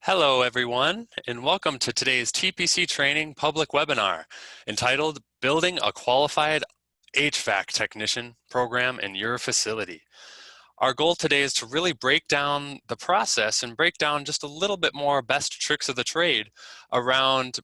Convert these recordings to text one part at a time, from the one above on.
Hello everyone, and welcome to today's TPC Training public webinar entitled Building a Qualified HVAC Technician Program in Your Facility. Our goal today is to really break down the process and break down just a little bit more best tricks of the trade around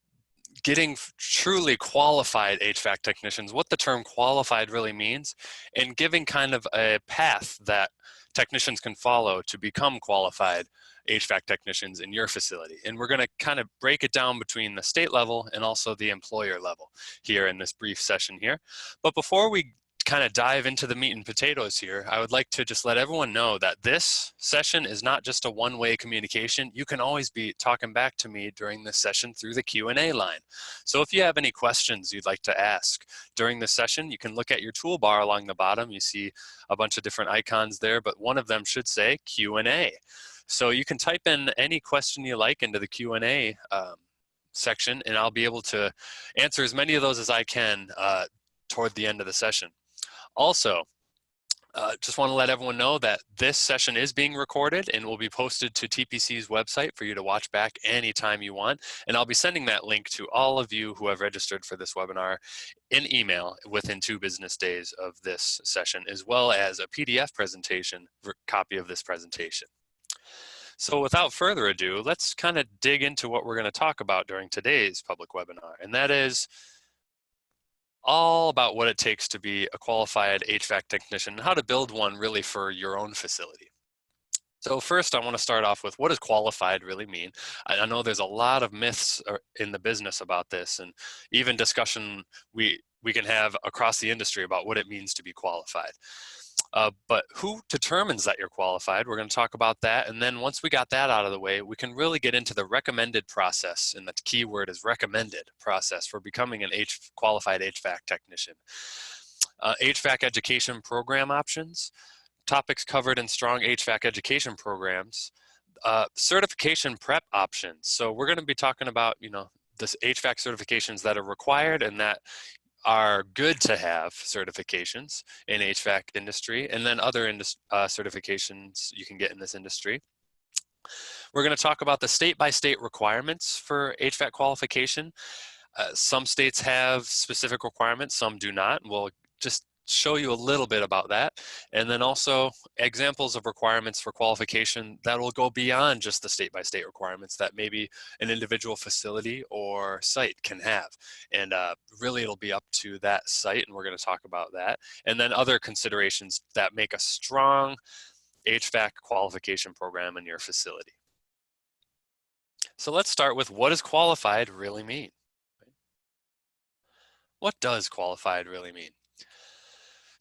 getting truly qualified HVAC technicians, what the term qualified really means, and giving kind of a path that technicians can follow to become qualified HVAC technicians in your facility. And we're going to kind of break it down between the state level and also the employer level here in this brief session here. But before we kind of dive into the meat and potatoes here, I would like to just let everyone know that this session is not just a one-way communication. You can always be talking back to me during this session through the Q&A line. So if you have any questions you'd like to ask during this session, you can look at your toolbar along the bottom. You see a bunch of different icons there, but one of them should say Q&A. So you can type in any question you like into the Q&A section, and I'll be able to answer as many of those as I can toward the end of the session. Also, just want to let everyone know that this session is being recorded and will be posted to TPC's website for you to watch back anytime you want. And I'll be sending that link to all of you who have registered for this webinar in email within 2 business days of this session, as well as a PDF presentation, copy of this presentation. So without further ado, let's kind of dig into what we're going to talk about during today's public webinar, and that is all about what it takes to be a qualified HVAC technician and how to build one really for your own facility. So first, I want to start off with, what does qualified really mean? I know there's a lot of myths in the business about this, and even discussion we can have across the industry about what it means to be qualified. But who determines that you're qualified? We're going to talk about that. And then once we got that out of the way, we can really get into the recommended process. And the key word is recommended process for becoming an qualified HVAC technician. HVAC education program options, topics covered in strong HVAC education programs, certification prep options. So we're going to be talking about, this HVAC certifications that are required and that are good to have certifications in HVAC industry, and then other certifications you can get in this industry. We're going to talk about the state-by-state requirements for HVAC qualification. Some states have specific requirements, some do not. We'll just show you a little bit about that, and then also examples of requirements for qualification that will go beyond just the state-by-state requirements that maybe an individual facility or site can have, and really it'll be up to that site, and we're going to talk about that, and then other considerations that make a strong HVAC qualification program in your facility. So let's start with, what does qualified really mean? What does qualified really mean?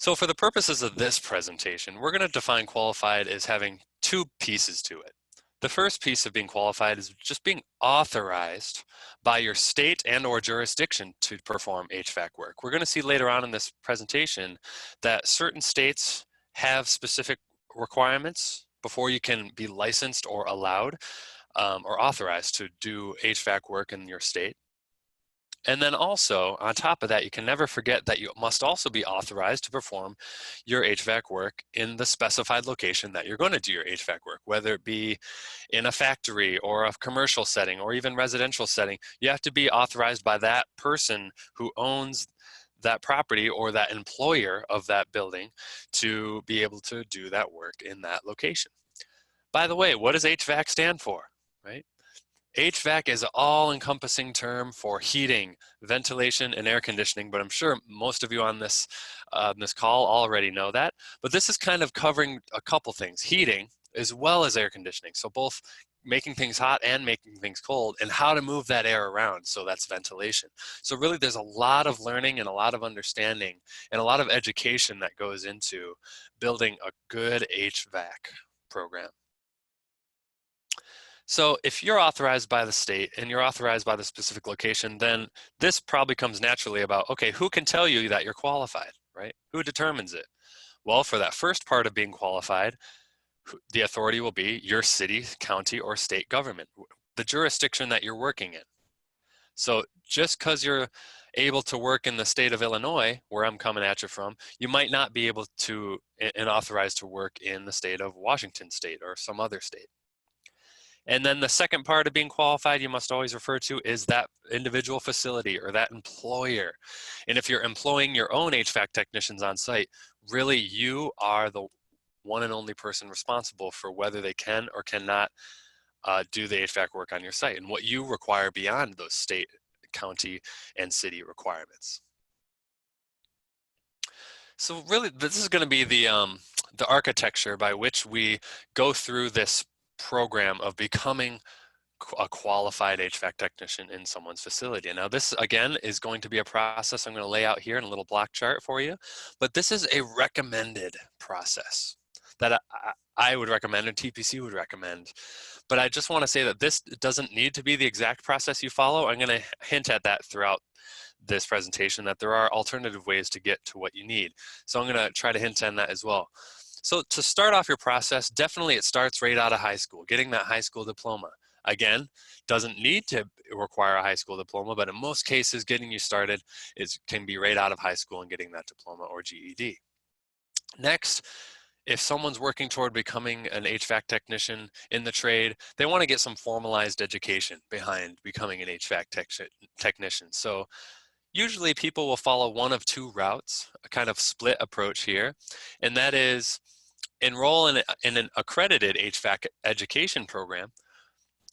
So for the purposes of this presentation, we're going to define qualified as having 2 pieces to it. The first piece of being qualified is just being authorized by your state and or jurisdiction to perform HVAC work. We're going to see later on in this presentation that certain states have specific requirements before you can be licensed or allowed or authorized to do HVAC work in your state. And then also, on top of that, you can never forget that you must also be authorized to perform your HVAC work in the specified location that you're going to do your HVAC work, whether it be in a factory or a commercial setting or even residential setting. You have to be authorized by that person who owns that property or that employer of that building to be able to do that work in that location. By the way, what does HVAC stand for, right? HVAC is an all-encompassing term for heating, ventilation, and air conditioning, but I'm sure most of you on this call already know that. But this is kind of covering a couple things, heating as well as air conditioning. So both making things hot and making things cold, and how to move that air around, so that's ventilation. So really there's a lot of learning and a lot of understanding and a lot of education that goes into building a good HVAC program. So if you're authorized by the state and you're authorized by the specific location, then this probably comes naturally about, okay, who can tell you that you're qualified, right? Who determines it? Well, for that first part of being qualified, the authority will be your city, county, or state government, the jurisdiction that you're working in. So just because you're able to work in the state of Illinois, where I'm coming at you from, you might not be able to and authorized to work in the state of Washington state or some other state. And then the second part of being qualified you must always refer to is that individual facility or that employer. And if you're employing your own HVAC technicians on site, really you are the one and only person responsible for whether they can or cannot do the HVAC work on your site and what you require beyond those state, county, and city requirements. So really, this is going to be the architecture by which we go through this program of becoming a qualified HVAC technician in someone's facility. And now this, again, is going to be a process I'm going to lay out here in a little block chart for you, but this is a recommended process that I would recommend and TPC would recommend. But I just want to say that this doesn't need to be the exact process you follow. I'm going to hint at that throughout this presentation, that there are alternative ways to get to what you need. So I'm going to try to hint on that as well. So to start off your process, definitely it starts right out of high school, getting that high school diploma. Again, doesn't need to require a high school diploma, but in most cases, getting you started can be right out of high school and getting that diploma or GED. Next, if someone's working toward becoming an HVAC technician in the trade, they want to get some formalized education behind becoming an HVAC technician. So usually people will follow one of two routes, a kind of split approach here, and that is enroll in an accredited HVAC education program,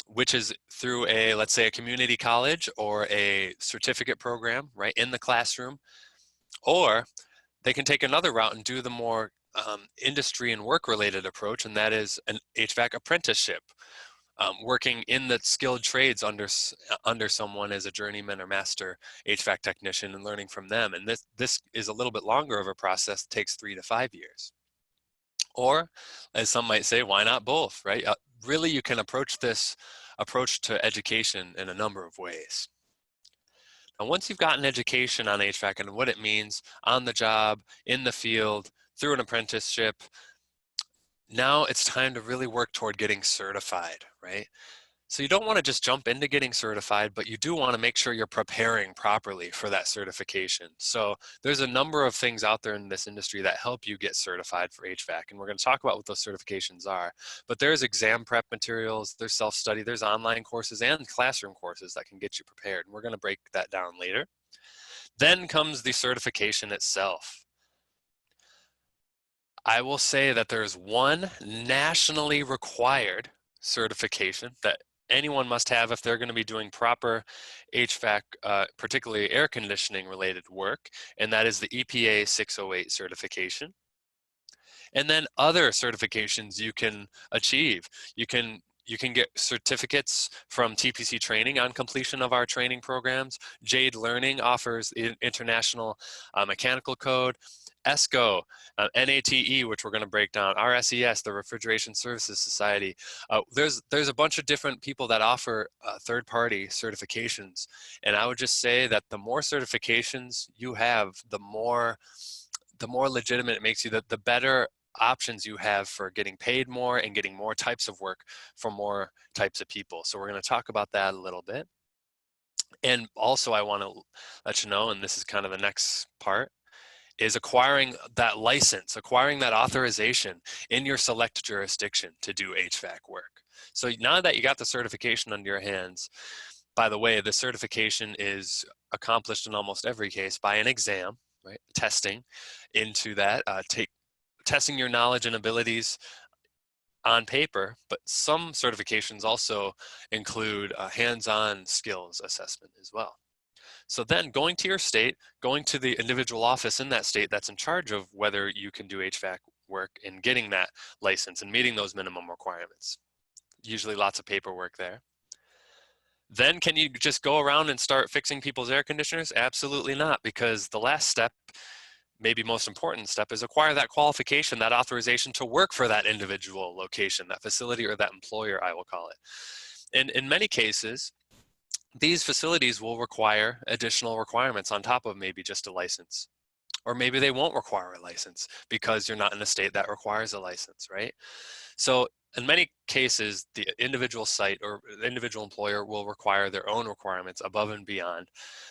which is through let's say a community college or a certificate program, right, in the classroom. Or they can take another route and do the more industry and work-related approach, and that is an HVAC apprenticeship, working in the skilled trades under someone as a journeyman or master HVAC technician and learning from them. And this is a little bit longer of a process. It takes 3 to 5 years. Or, as some might say, why not both, right? Really, you can approach this approach to education in a number of ways. Now, once you've gotten education on HVAC and what it means on the job, in the field, through an apprenticeship, now it's time to really work toward getting certified, right? So you don't want to just jump into getting certified, but you do want to make sure you're preparing properly for that certification. So there's a number of things out there in this industry that help you get certified for HVAC, and we're going to talk about what those certifications are. But there's exam prep materials, there's self-study, there's online courses and classroom courses that can get you prepared, and we're going to break that down later. Then comes the certification itself. I will say that there's one nationally required certification that anyone must have if they're going to be doing proper HVAC, particularly air conditioning related work, and that is the EPA 608 certification. And then other certifications you can achieve. You can get certificates from TPC Training on completion of our training programs. Jade Learning offers International Mechanical Code. ESCO, NATE, which we're going to break down, RSES, the Refrigeration Services Society. There's a bunch of different people that offer third-party certifications, and I would just say that the more certifications you have, the more legitimate it makes you, the better options you have for getting paid more and getting more types of work for more types of people. So we're going to talk about that a little bit. And also I want to let you know, and this is kind of the next part, is acquiring that license, acquiring that authorization in your select jurisdiction to do HVAC work. So now that you got the certification under your hands, by the way, the certification is accomplished in almost every case by an exam, right? Testing into that, testing your knowledge and abilities on paper, but some certifications also include a hands-on skills assessment as well. So then going to your state, going to the individual office in that state that's in charge of whether you can do HVAC work and getting that license and meeting those minimum requirements. Usually lots of paperwork there. Then can you just go around and start fixing people's air conditioners? Absolutely not, because the last step, maybe most important step, is acquire that qualification, that authorization to work for that individual location, that facility, or that employer, I will call it. And in many cases, these facilities will require additional requirements on top of maybe just a license. Or maybe they won't require a license because you're not in a state that requires a license, right? So in many cases, the individual site or the individual employer will require their own requirements above and beyond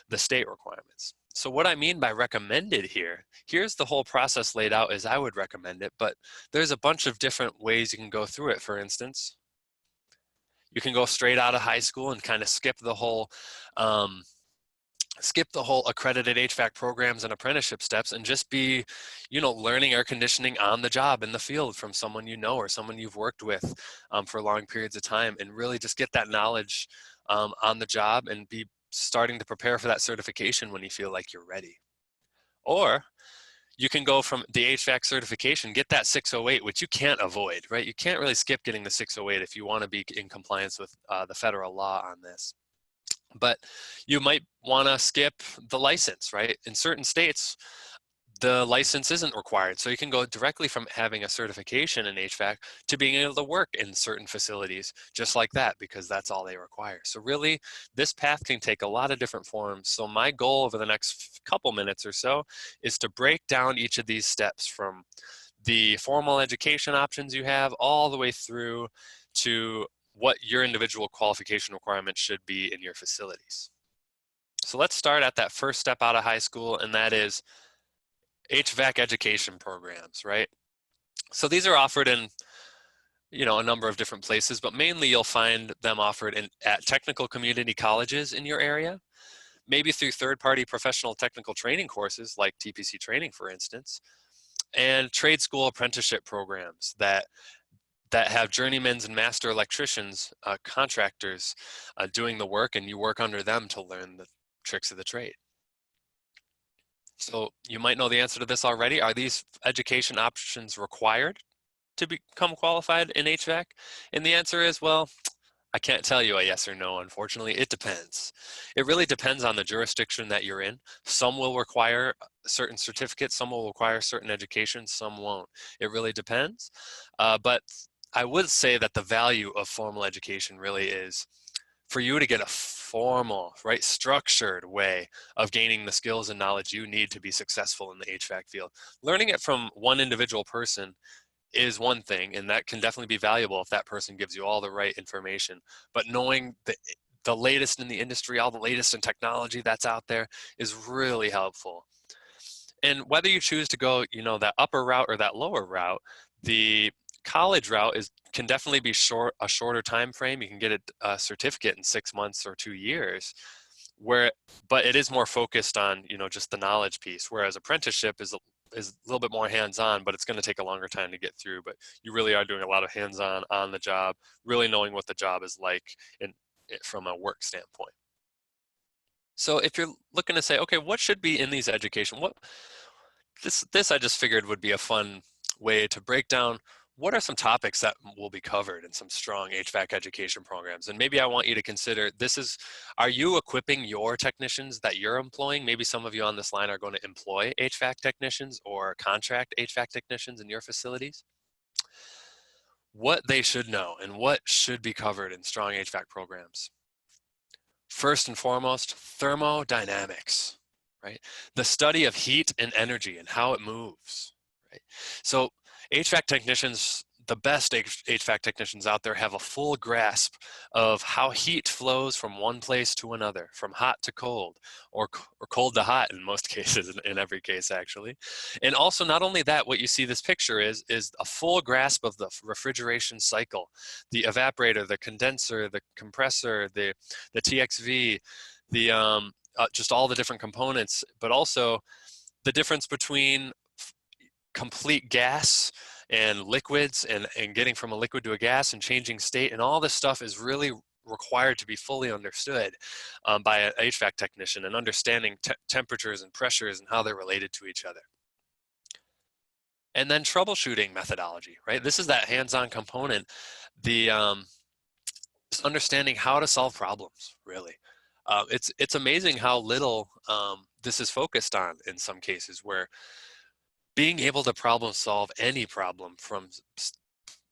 the state requirements. So what I mean by recommended here, here's the whole process laid out as I would recommend it, but there's a bunch of different ways you can go through it. For instance, You can go straight out of high school and kind of skip the whole accredited HVAC programs and apprenticeship steps and just be, learning air conditioning on the job in the field from someone you know or someone you've worked with for long periods of time, and really just get that knowledge on the job and be starting to prepare for that certification when you feel like you're ready. Or you can go from the HVAC certification, get that 608, which you can't avoid, right? You can't really skip getting the 608 if you want to be in compliance with the federal law on this. But you might want to skip the license, right? In certain states, the license isn't required. So you can go directly from having a certification in HVAC to being able to work in certain facilities just like that, because that's all they require. So really, this path can take a lot of different forms. So my goal over the next couple minutes or so is to break down each of these steps from the formal education options you have all the way through to what your individual qualification requirements should be in your facilities. So let's start at that first step out of high school, and that is HVAC education programs, right? So these are offered in, a number of different places, but mainly you'll find them offered at technical community colleges in your area, maybe through third-party professional technical training courses like TPC Training, for instance, and trade school apprenticeship programs that have journeymen and master electricians, contractors doing the work, and you work under them to learn the tricks of the trade. So you might know the answer to this already. Are these education options required to become qualified in HVAC? And the answer is, well, I can't tell you a yes or no, unfortunately. It depends. It really depends on the jurisdiction that you're in. Some will require certain certificates, some will require certain education, some won't. It really depends. But I would say that the value of formal education really is for you to get a formal, right, structured way of gaining the skills and knowledge you need to be successful in the HVAC field. Learning it from one individual person is one thing, and that can definitely be valuable if that person gives you all the right information. But knowing the latest in the industry, all the latest in technology that's out there is really helpful. And whether you choose to go, that upper route or that lower route, the college route can definitely be a shorter time frame. You can get a certificate in 6 months or 2 years, but it is more focused on just the knowledge piece. Whereas apprenticeship is a little bit more hands-on, but it's going to take a longer time to get through. But you really are doing a lot of hands-on on the job, really knowing what the job is like from a work standpoint. So if you're looking to say, okay, what should be in these education? This I just figured would be a fun way to break down what are some topics that will be covered in some strong HVAC education programs. And maybe I want you to consider are you equipping your technicians that you're employing? Maybe some of you on this line are going to employ HVAC technicians or contract HVAC technicians in your facilities. What they should know and what should be covered in strong HVAC programs. First and foremost, thermodynamics, right? The study of heat and energy and how it moves, right? So HVAC technicians, the best HVAC technicians out there, have a full grasp of how heat flows from one place to another, from hot to cold, or cold to hot in most cases, in every case actually. And also, not only that, what you see this picture is a full grasp of the refrigeration cycle, the evaporator, the condenser, the compressor, the TXV, just all the different components, but also the difference between complete gas and liquids and getting from a liquid to a gas and changing state, and all this stuff is really required to be fully understood by an HVAC technician, and understanding temperatures and pressures and how they're related to each other. And then troubleshooting methodology, right? This is that hands-on component, understanding how to solve problems, really. It's amazing how little this is focused on in some cases, where being able to problem solve any problem from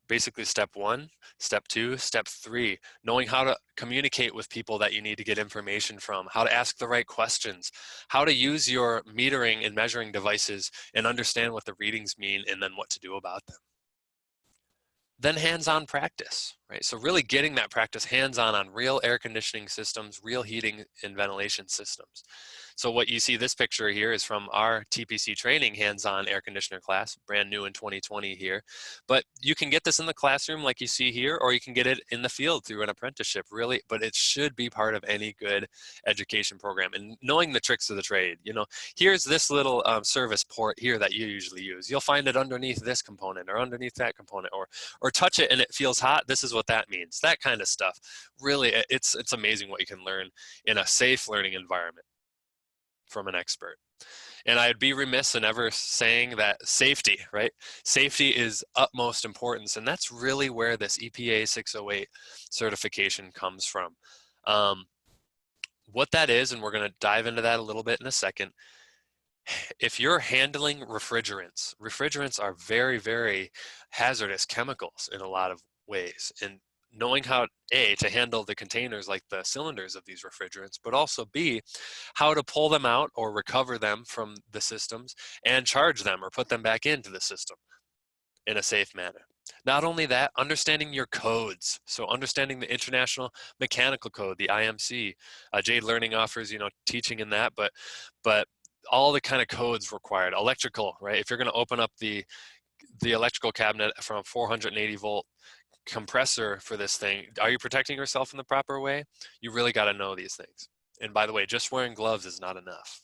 basically step 1, step 2, step 3, knowing how to communicate with people that you need to get information from, how to ask the right questions, how to use your metering and measuring devices and understand what the readings mean, and then what to do about them. Then hands-on practice, right? So really getting that practice hands-on on real air conditioning systems, real heating and ventilation systems. So what you see this picture here is from our TPC training hands-on air conditioner class, brand new in 2020 here. But you can get this in the classroom like you see here, or you can get it in the field through an apprenticeship, really, but it should be part of any good education program. And knowing the tricks of the trade, you know, here's this little service port here that you usually use. You'll find it underneath this component or underneath that component, or touch it and it feels hot. This is what that means. That kind of stuff. Really, it's amazing what you can learn in a safe learning environment from an expert. And I'd be remiss in ever saying that safety, right? Safety is utmost importance, and that's really where this EPA 608 certification comes from. What that is, and we're going to dive into that a little bit in a second. If you're handling refrigerants, refrigerants are very, very hazardous chemicals in a lot of ways. And knowing how, A, to handle the containers like the cylinders of these refrigerants, but also B, how to pull them out or recover them from the systems and charge them or put them back into the system in a safe manner. Not only that, understanding your codes. So understanding the International Mechanical Code, the IMC. Jade Learning offers, you know, teaching in that, but all the kind of codes required. Electrical, right? If you're going to open up the electrical cabinet from a 480 volt compressor for this thing, are you protecting yourself in the proper way? You really got to know these things. And by the way, just wearing gloves is not enough.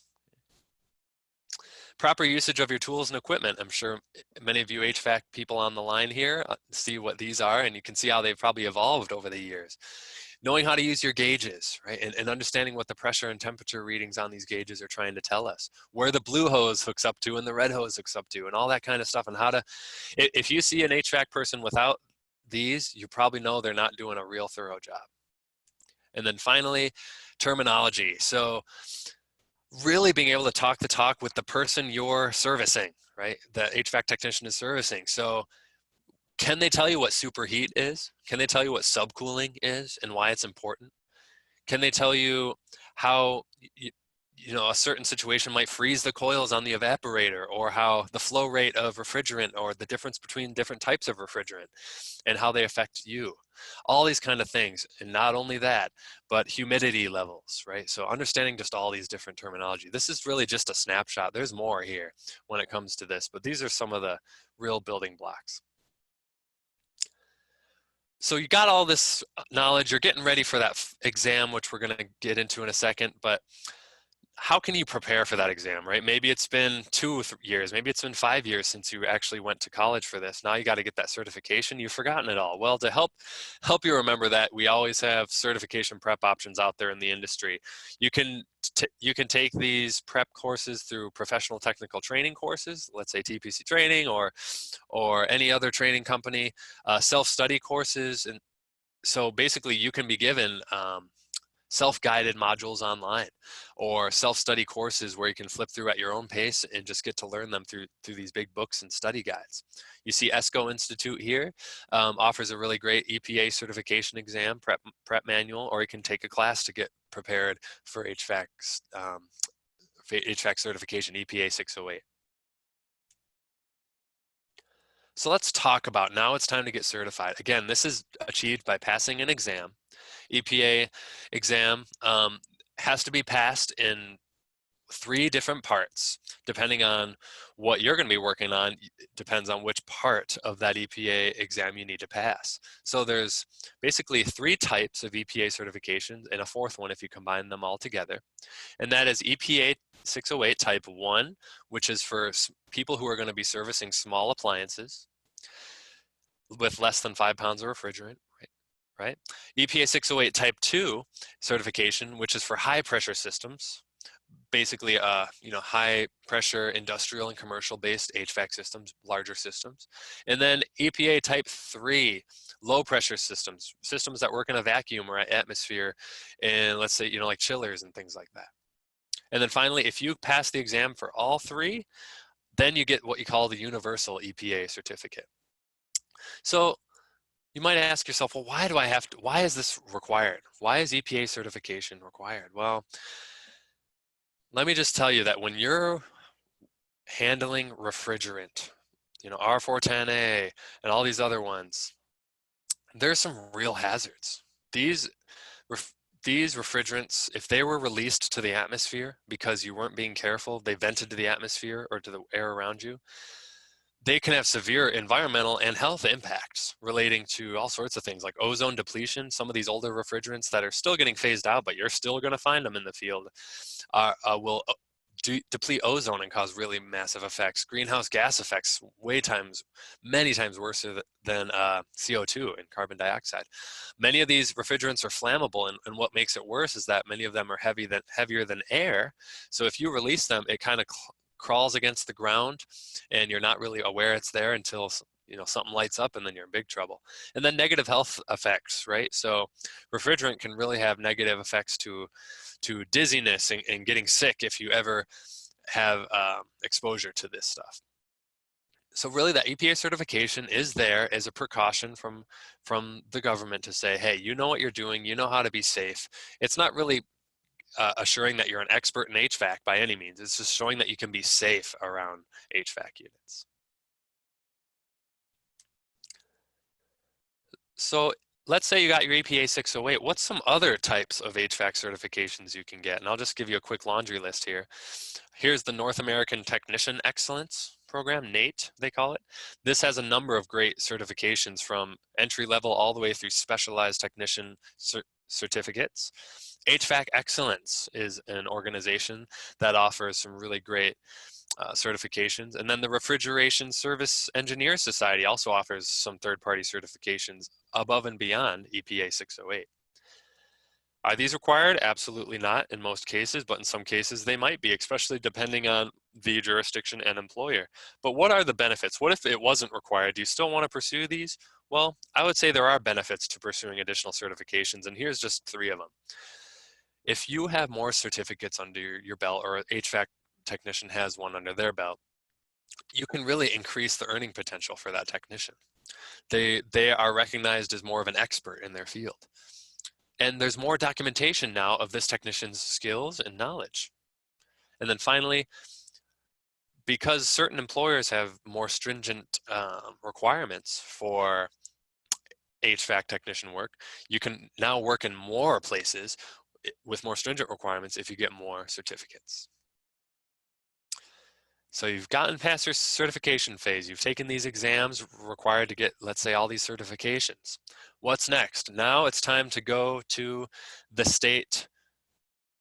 Proper usage of your tools and equipment. I'm sure many of you HVAC people on the line here see what these are, and you can see how they've probably evolved over the years. Knowing how to use your gauges, right? And understanding what the pressure and temperature readings on these gauges are trying to tell us. Where the blue hose hooks up to and the red hose hooks up to and all that kind of stuff. And how to, if you see an HVAC person without these, you probably know they're not doing a real thorough job. And then finally, terminology. So really being able to talk the talk with the person you're servicing, right? The HVAC technician is servicing. So can they tell you what superheat is? Can they tell you what subcooling is and why it's important? Can they tell you how you know a certain situation might freeze the coils on the evaporator, or how the flow rate of refrigerant, or the difference between different types of refrigerant and how they affect you? All these kind of things. And not only that, but humidity levels, right? So understanding just all these different terminology. This is really just a snapshot. There's more here when it comes to this, but these are some of the real building blocks. So you got all this knowledge, you're getting ready for that exam, which we're going to get into in a second, but how can you prepare for that exam, right? Maybe it's been 2 years, maybe it's been 5 years since you actually went to college for this. Now you got to get that certification. You've forgotten it all. Well, to help you remember that, we always have certification prep options out there in the industry. You can take these prep courses through professional technical training courses, let's say TPC Training or any other training company, self-study courses. And so basically you can be given self-guided modules online, or self-study courses where you can flip through at your own pace and just get to learn them through these big books and study guides. You see ESCO Institute here offers a really great EPA certification exam prep manual, or you can take a class to get prepared for HVAC certification, EPA 608. So let's talk about, now it's time to get certified. Again, this is achieved by passing an exam. EPA exam has to be passed in 3 different parts. Depending on what you're going to be working on, depends on which part of that EPA exam you need to pass. So there's basically 3 types of EPA certifications, and a 4th one if you combine them all together. And that is EPA 608 Type 1, which is for people who are going to be servicing small appliances with less than 5 pounds of refrigerant, right? EPA 608 Type 2 certification, which is for high pressure systems, basically high pressure industrial and commercial based HVAC systems, larger systems. And then EPA Type 3 low pressure systems that work in a vacuum or an atmosphere, and let's say like chillers and things like that. And then finally, if you pass the exam for all 3, then you get what you call the universal EPA certificate. So you might ask yourself, well, why is this required? Why is EPA certification required? Well, let me just tell you that when you're handling refrigerant, R410A and all these other ones, There's some real hazards. These ref these refrigerants, if they were released to the atmosphere because you weren't being careful, they vented to the atmosphere or to the air around you, they can have severe environmental and health impacts relating to all sorts of things like ozone depletion. Some of these older refrigerants that are still getting phased out, but you're still going to find them in the field, will deplete ozone and cause really massive effects. Greenhouse gas effects, many times worse than CO2 and carbon dioxide. Many of these refrigerants are flammable, and what makes it worse is that many of them are heavier than air. So if you release them, it kind of crawls against the ground, and you're not really aware it's there until something lights up, and then you're in big trouble. And then negative health effects, right? So refrigerant can really have negative effects to dizziness and getting sick if you ever have exposure to this stuff. So really that EPA certification is there as a precaution from the government to say, hey, you know what you're doing, you know how to be safe. It's not really assuring that you're an expert in HVAC by any means. It's just showing that you can be safe around HVAC units. So let's say you got your EPA 608. What's some other types of HVAC certifications you can get? And I'll just give you a quick laundry list here. Here's the North American Technician Excellence Program, NATE, they call it. This has a number of great certifications from entry level all the way through specialized technician certificates. HVAC Excellence is an organization that offers some really great certifications. And then the Refrigeration Service Engineer Society also offers some third-party certifications above and beyond EPA 608. Are these required? Absolutely not in most cases, but in some cases they might be, especially depending on the jurisdiction and employer. But what are the benefits? What if it wasn't required? Do you still want to pursue these? Well, I would say there are benefits to pursuing additional certifications, and here's just 3 of them. If you have more certificates under your belt, or an HVAC technician has one under their belt, you can really increase the earning potential for that technician. They are recognized as more of an expert in their field. And there's more documentation now of this technician's skills and knowledge. And then finally, because certain employers have more stringent requirements for HVAC technician work, you can now work in more places with more stringent requirements if you get more certificates. So you've gotten past your certification phase. You've taken these exams required to get, let's say, all these certifications. What's next? Now it's time to go to the state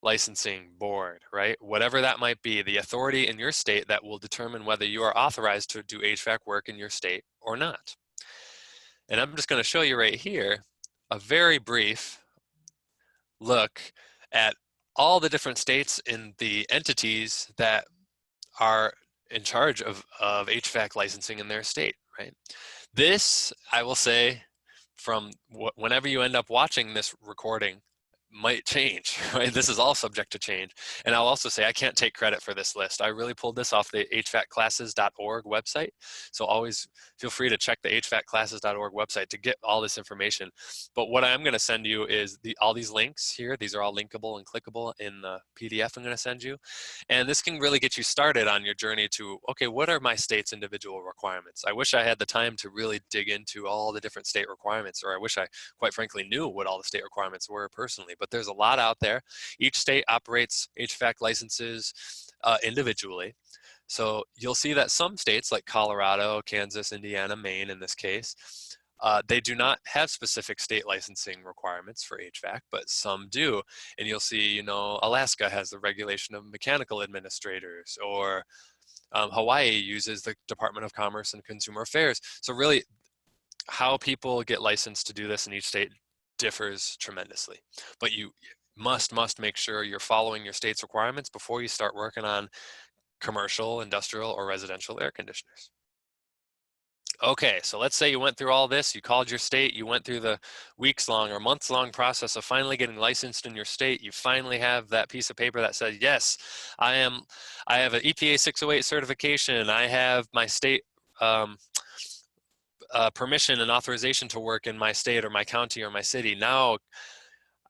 licensing board, right? Whatever that might be, the authority in your state that will determine whether you are authorized to do HVAC work in your state or not. And I'm just going to show you right here a very brief look at all the different states and the entities that are in charge of HVAC licensing in their state, right? This, I will say, from whenever you end up watching this recording, might change, right? This is all subject to change. And I'll also say I can't take credit for this list. I really pulled this off the HVACclasses.org website. So always feel free to check the HVACclasses.org website to get all this information. But what I'm going to send you is all these links here. These are all linkable and clickable in the PDF I'm going to send you. And this can really get you started on your journey to, okay, what are my state's individual requirements? I wish I had the time to really dig into all the different state requirements, or I wish I, quite frankly, knew what all the state requirements were personally. But there's a lot out there. Each state operates HVAC licenses individually. So you'll see that some states like Colorado, Kansas, Indiana, Maine in this case, they do not have specific state licensing requirements for HVAC, but some do. And you'll see, Alaska has the regulation of mechanical administrators, or Hawaii uses the Department of Commerce and Consumer Affairs. So really, how people get licensed to do this in each state differs tremendously. But you must make sure you're following your state's requirements before you start working on commercial, industrial, or residential air conditioners. Okay, so let's say you went through all this, you called your state, you went through the weeks-long or months-long process of finally getting licensed in your state. You finally have that piece of paper that says, yes, I have an EPA 608 certification, I have my state permission and authorization to work in my state or my county or my city. Now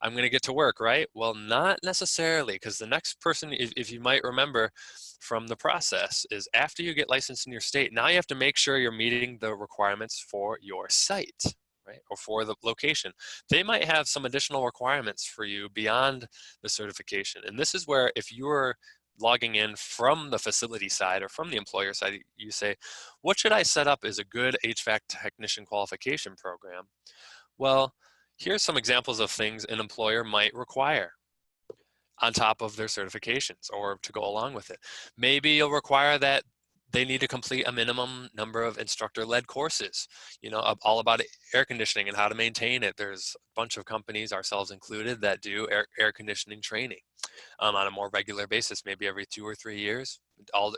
I'm going to get to work, right? Well, not necessarily, because the next person, if you might remember from the process, is after you get licensed in your state, now you have to make sure you're meeting the requirements for your site, right? Or for the location. They might have some additional requirements for you beyond the certification. And this is where if you're logging in from the facility side or from the employer side, you say, what should I set up as a good HVAC Technician Qualification Program? Well, here's some examples of things an employer might require on top of their certifications or to go along with it. Maybe you'll require that they need to complete a minimum number of instructor-led courses, all about air conditioning and how to maintain it. There's a bunch of companies, ourselves included, that do air conditioning training on a more regular basis, maybe every 2 or 3 years.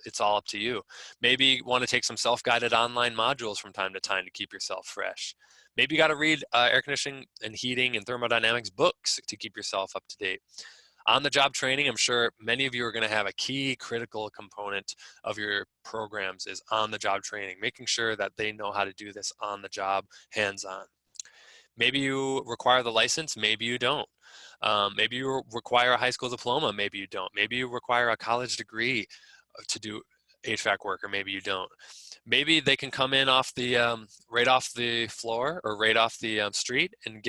It's all up to you. Maybe you want to take some self-guided online modules from time to time to keep yourself fresh. Maybe you got to read air conditioning and heating and thermodynamics books to keep yourself up to date. On-the-job training, I'm sure many of you are going to have a key critical component of your programs is on-the-job training, making sure that they know how to do this on the job, hands-on. Maybe you require the license, maybe you don't. Maybe you require a high school diploma, maybe you don't. Maybe you require a college degree to do HVAC work, or maybe you don't. Maybe they can come in off the right off the floor or right off the street and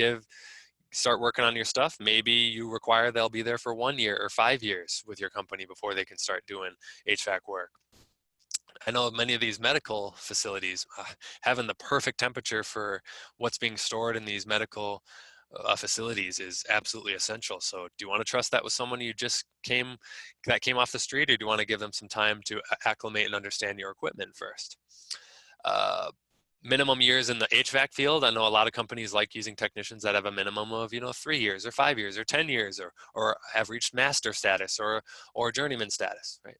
start working on your stuff. Maybe you require they'll be there for 1 year or 5 years with your company before they can start doing HVAC work. I know many of these medical facilities having the perfect temperature for what's being stored in these medical facilities is absolutely essential. So do you want to trust that with someone you just came off the street, or do you want to give them some time to acclimate and understand your equipment first? Minimum years in the HVAC field. I know a lot of companies like using technicians that have a minimum of 3 years or 5 years or 10 years or have reached master status or journeyman status, right?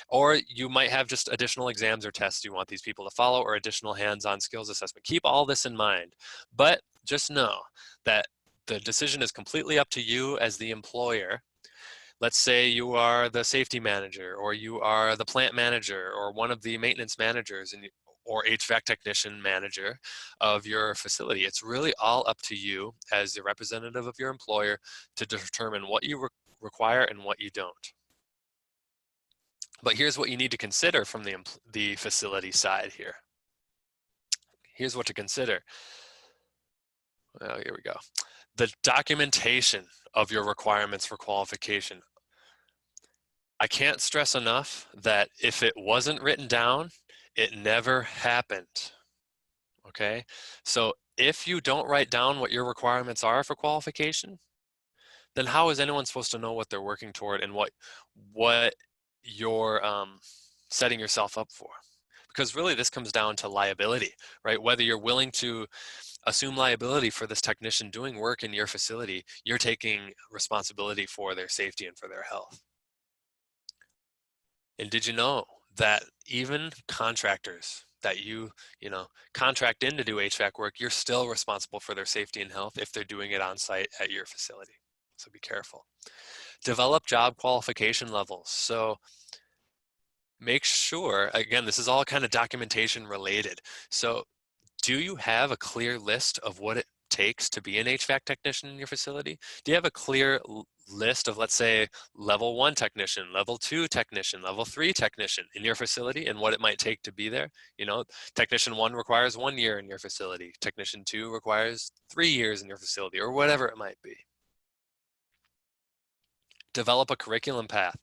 Or you might have just additional exams or tests you want these people to follow, or additional hands-on skills assessment. Keep all this in mind, but just know that the decision is completely up to you as the employer. Let's say you are the safety manager, or you are the plant manager, or one of the maintenance managers, or HVAC technician manager of your facility. It's really all up to you as the representative of your employer to determine what you require and what you don't. But here's what you need to consider from the facility side here. Here's what to consider. Well, here we go. The documentation of your requirements for qualification. I can't stress enough that if it wasn't written down, it never happened. Okay? So if you don't write down what your requirements are for qualification, then how is anyone supposed to know what they're working toward and what you're setting yourself up for? Because really this comes down to liability, right? Whether you're willing to assume liability for this technician doing work in your facility, you're taking responsibility for their safety and for their health. And did you know that even contractors that you contract in to do HVAC work, you're still responsible for their safety and health if they're doing it on site at your facility. So be careful. Develop job qualification levels. So make sure, again, this is all kind of documentation related. So do you have a clear list of what it takes to be an HVAC technician in your facility? Do you have a clear list of, let's say, level 1 technician, level 2 technician, level 3 technician in your facility and what it might take to be there? Technician 1 requires 1 year in your facility. Technician 2 requires 3 years in your facility, or whatever it might be. Develop a curriculum path.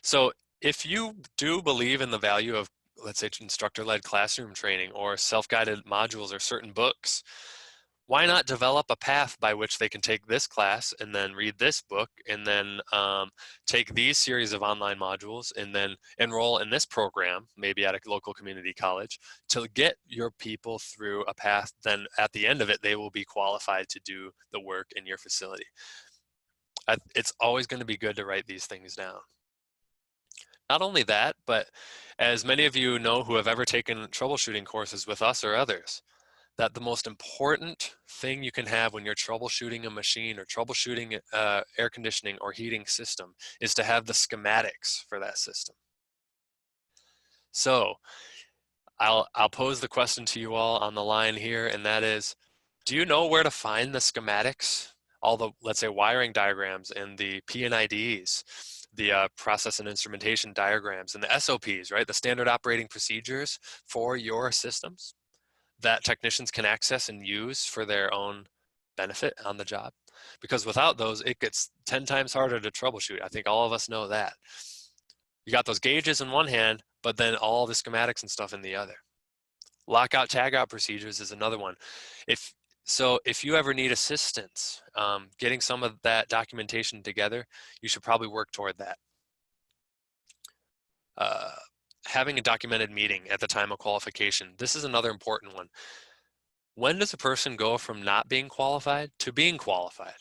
So if you do believe in the value of, let's say, instructor-led classroom training or self-guided modules or certain books, why not develop a path by which they can take this class and then read this book and then take these series of online modules and then enroll in this program, maybe at a local community college, to get your people through a path. Then at the end of it, they will be qualified to do the work in your facility. It's always going to be good to write these things down. Not only that, but as many of you know who have ever taken troubleshooting courses with us or others, that the most important thing you can have when you're troubleshooting a machine or troubleshooting air conditioning or heating system is to have the schematics for that system. So I'll pose the question to you all on the line here, and that is, do you know where to find the schematics? All the, let's say, wiring diagrams and the P&IDs, the process and instrumentation diagrams and the SOPs, right? The standard operating procedures for your systems. that technicians can access and use for their own benefit on the job. Because without those, it gets 10 times harder to troubleshoot. I think all of us know that. You got those gauges in one hand, but then all the schematics and stuff in the other. Lockout tagout procedures is another one. If you ever need assistance getting some of that documentation together, you should probably work toward that. Having a documented meeting at the time of qualification. This is another important one. When does a person go from not being qualified to being qualified?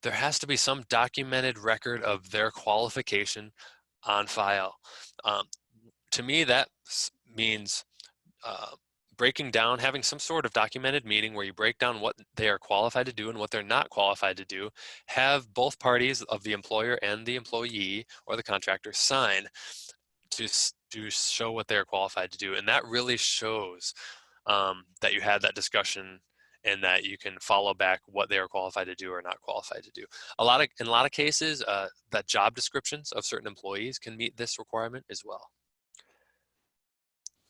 There has to be some documented record of their qualification on file. To me, that means breaking down, having some sort of documented meeting where you break down what they are qualified to do and what they're not qualified to do, have both parties of the employer and the employee or the contractor sign to show what they're qualified to do. And that really shows that you had that discussion and that you can follow back what they are qualified to do or not qualified to do. In a lot of cases, that job descriptions of certain employees can meet this requirement as well.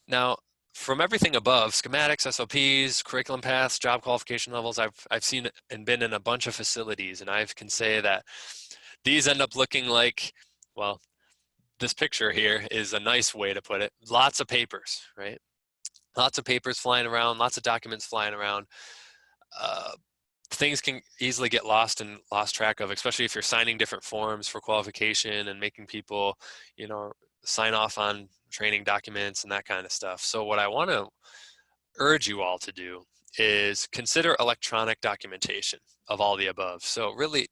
Now, from everything above, schematics, SOPs, curriculum paths, job qualification levels, I've seen and been in a bunch of facilities, and I can say that these end up looking like, well, this picture here is a nice way to put it. Lots of papers, right? Lots of papers flying around, lots of documents flying around. Things can easily get lost track of, especially if you're signing different forms for qualification and making people, sign off on training documents and that kind of stuff. So what I want to urge you all to do is consider electronic documentation of all the above. So really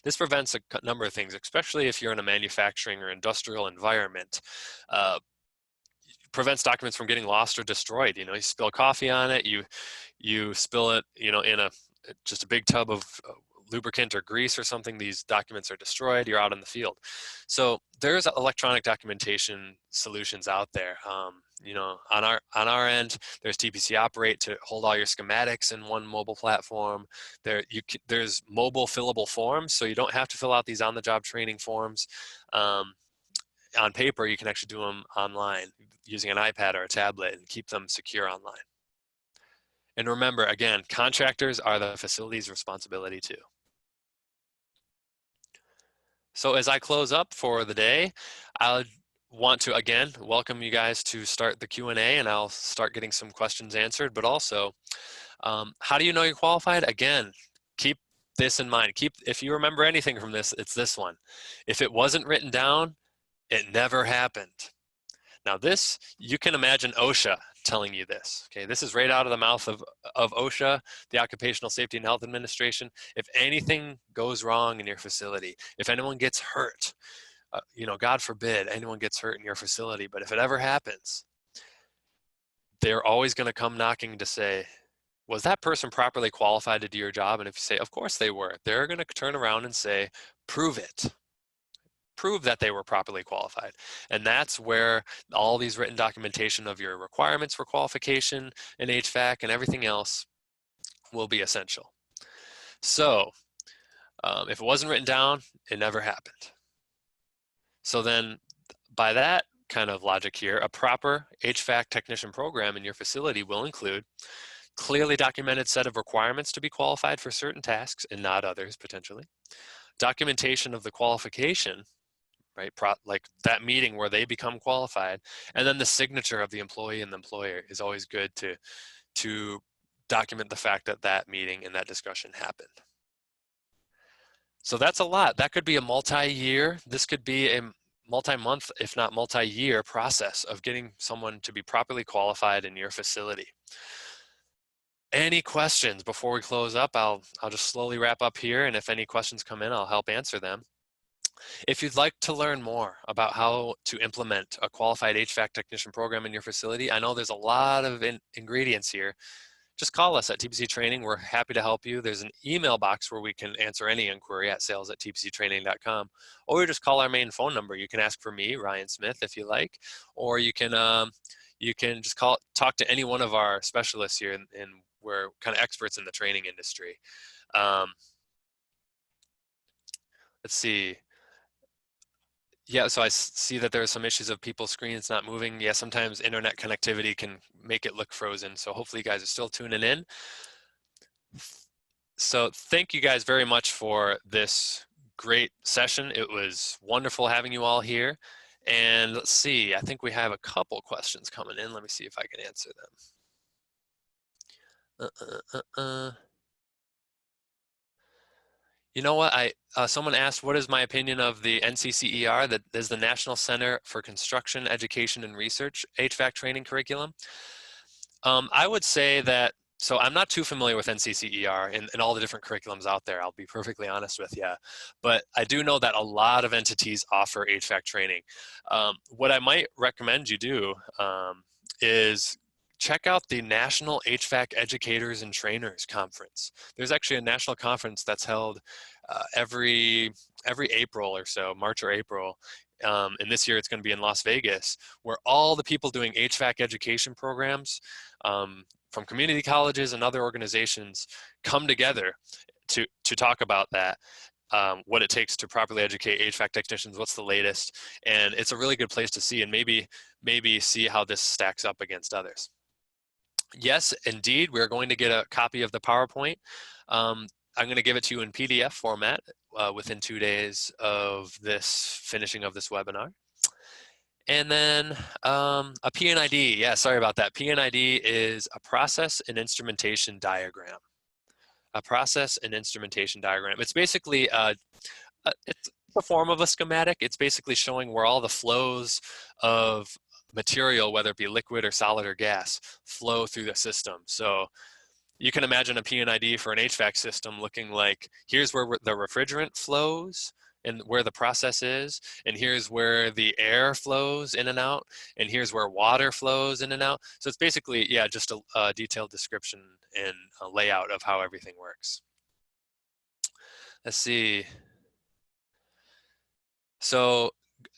this prevents a number of things, especially if you're in a manufacturing or industrial environment. Prevents documents from getting lost or destroyed. You spill coffee on it, you spill it, in just a big tub of lubricant or grease or something, these documents are destroyed, you're out in the field. So there's electronic documentation solutions out there. On our end, there's TPC Operate to hold all your schematics in one mobile platform. There's mobile fillable forms, so you don't have to fill out these on-the-job training forms on paper. You can actually do them online using an iPad or a tablet and keep them secure online. And remember, again, contractors are the facility's responsibility too. So as I close up for the day, I want to, again, welcome you guys to start the Q&A, and I'll start getting some questions answered. But also, how do you know you're qualified? Again, keep this in mind. If you remember anything from this, it's this one. If it wasn't written down, it never happened. Now this, you can imagine OSHA telling you this. Okay, this is right out of the mouth of OSHA, the Occupational Safety and Health Administration. If anything goes wrong in your facility, if anyone gets hurt, God forbid anyone gets hurt in your facility, but if it ever happens, they're always going to come knocking to say, was that person properly qualified to do your job? And if you say, of course they were, they're going to turn around and say, prove it. Prove that they were properly qualified. And that's where all these written documentation of your requirements for qualification in HVAC and everything else will be essential. So if it wasn't written down, it never happened. So then by that kind of logic here, a proper HVAC technician program in your facility will include clearly documented set of requirements to be qualified for certain tasks and not others potentially, documentation of the qualification, right? Like that meeting where they become qualified, and then the signature of the employee and the employer is always good to document the fact that that meeting and that discussion happened. So that's a lot. That could be a multi-year, this could be a multi-month, if not multi-year process of getting someone to be properly qualified in your facility. Any questions before we close up? I'll just slowly wrap up here, and if any questions come in, I'll help answer them. If you'd like to learn more about how to implement a qualified HVAC technician program in your facility, I know there's a lot of ingredients here. Just call us at TPC Training. We're happy to help you. There's an email box where we can answer any inquiry at sales@tpctraining.com, or just call our main phone number. You can ask for me, Ryan Smith, if you like, or you can just talk to any one of our specialists here, and we're kind of experts in the training industry. Let's see. Yeah, so I see that there are some issues of people's screens not moving. Yeah, sometimes internet connectivity can make it look frozen. So hopefully you guys are still tuning in. So thank you guys very much for this great session. It was wonderful having you all here. And let's see, I think we have a couple questions coming in. Let me see if I can answer them. You know what? Someone asked, what is my opinion of the NCCER, that is the National Center for Construction, Education, and Research HVAC training curriculum? I would say that, so I'm not too familiar with NCCER and all the different curriculums out there, I'll be perfectly honest with you. But I do know that a lot of entities offer HVAC training. What I might recommend you do is check out the National HVAC Educators and Trainers Conference. There's actually a national conference that's held every April or so, March or April. And this year it's going to be in Las Vegas, where all the people doing HVAC education programs from community colleges and other organizations come together to talk about that. What it takes to properly educate HVAC technicians, what's the latest, and it's a really good place to see and maybe see how this stacks up against others. Yes, indeed, we're going to get a copy of the PowerPoint. I'm going to give it to you in PDF format within 2 days of this finishing of this webinar. And then a PNID, yeah, sorry about that. PNID is a process and instrumentation diagram. A process and instrumentation diagram. It's basically it's a form of a schematic. It's basically showing where all the flows of material, whether it be liquid or solid or gas, flow through the system. So you can imagine a PNID for an HVAC system looking like, here's where the refrigerant flows and where the process is, and here's where the air flows in and out, and here's where water flows in and out. So it's basically, yeah, just a detailed description and a layout of how everything works. Let's see. So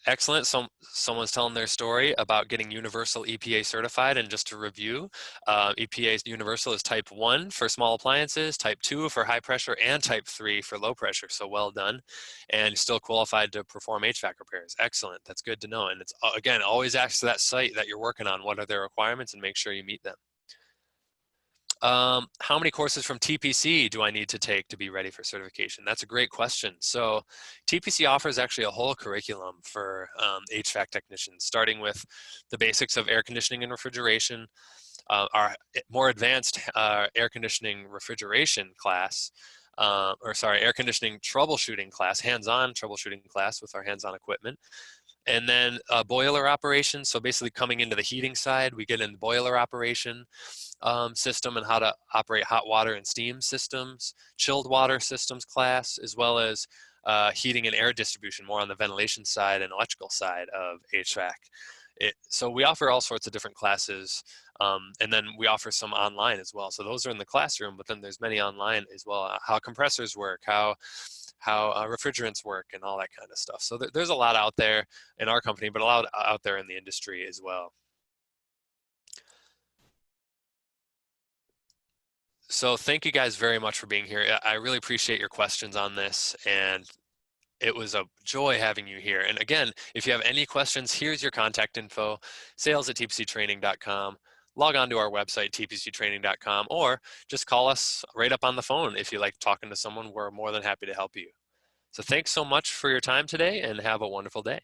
excellent. Someone's telling their story about getting universal EPA certified. And just to review, EPA's universal is type 1 for small appliances, type 2 for high pressure, and type 3 for low pressure. So well done. And still qualified to perform HVAC repairs. Excellent. That's good to know. And it's, again, always ask that site that you're working on, what are their requirements, and make sure you meet them. How many courses from TPC do I need to take to be ready for certification? That's a great question. So TPC offers actually a whole curriculum for HVAC technicians, starting with the basics of air conditioning and refrigeration, our more advanced air conditioning refrigeration class, air conditioning troubleshooting class, hands-on troubleshooting class with our hands-on equipment. And then boiler operation, so basically coming into the heating side, we get in the boiler operation system and how to operate hot water and steam systems, chilled water systems class, as well as heating and air distribution, more on the ventilation side and electrical side of HVAC. So we offer all sorts of different classes, and then we offer some online as well. So those are in the classroom, but then there's many online as well, how compressors work, how refrigerants work, and all that kind of stuff. So there's a lot out there in our company, but a lot out there in the industry as well. So thank you guys very much for being here. I really appreciate your questions on this, and it was a joy having you here. And again, if you have any questions, here's your contact info, sales@tpctraining.com. Log on to our website, tpctraining.com, or just call us right up on the phone if you like talking to someone. We're more than happy to help you. So thanks so much for your time today, and have a wonderful day.